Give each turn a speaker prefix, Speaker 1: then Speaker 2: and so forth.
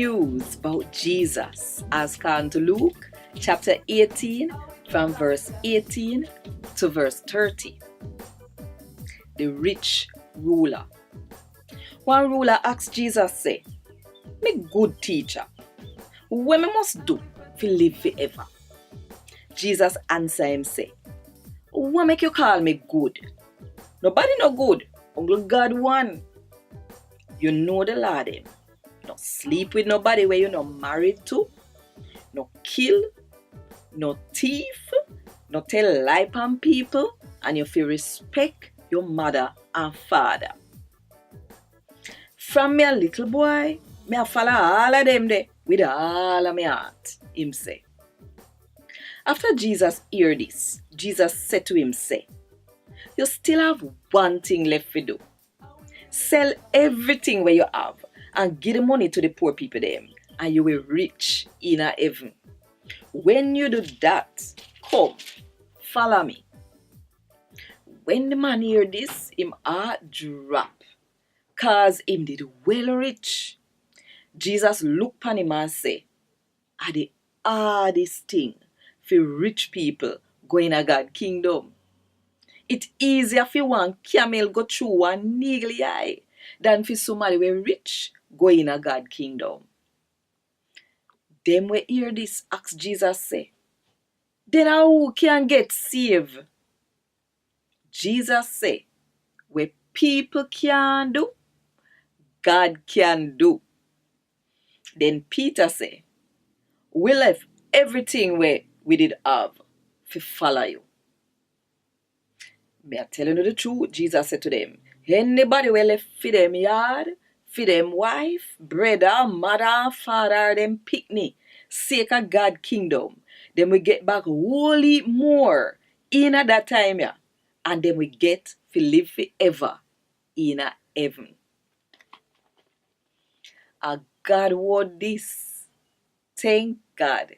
Speaker 1: news about Jesus as found to Luke chapter 18 from verse 18 to verse 30. The rich ruler. One ruler asked Jesus, say, "Me good teacher, what me must do to live forever?" Jesus answer him, say, "What make you call me good? Nobody no good, only God one. You know the law them. No sleep with nobody where you not married to, no kill, no thief, no tell lie on people, and you feel respect your mother and father." From me a little boy, me a follow all of them there with all of my heart, him say. After Jesus hear this, Jesus said to him, say, "You still have one thing left to do. Sell everything where you have and give the money to the poor people them, and you will rich in heaven. When you do that, come, follow me." When the man hear this, him heart drop, cause him did well rich. Jesus look upon him and say, "Are the hardest thing for rich people going to God's kingdom? It's easier for one camel go through one needle eye than for somebody we rich going to God's kingdom." Them we hear this ask Jesus say, "Then who can get saved?" Jesus say, "What people can do, God can do." Then Peter say, "We left everything we did have to follow you." Me a telling you the truth, Jesus said to them, anybody we left for them yard, for them wife, brother, mother, father, them picnic, sake of God kingdom, then we get back wholly more in at that time, yeah, and then we get to live forever in a heaven. A Gad Wod Dis. Thank God.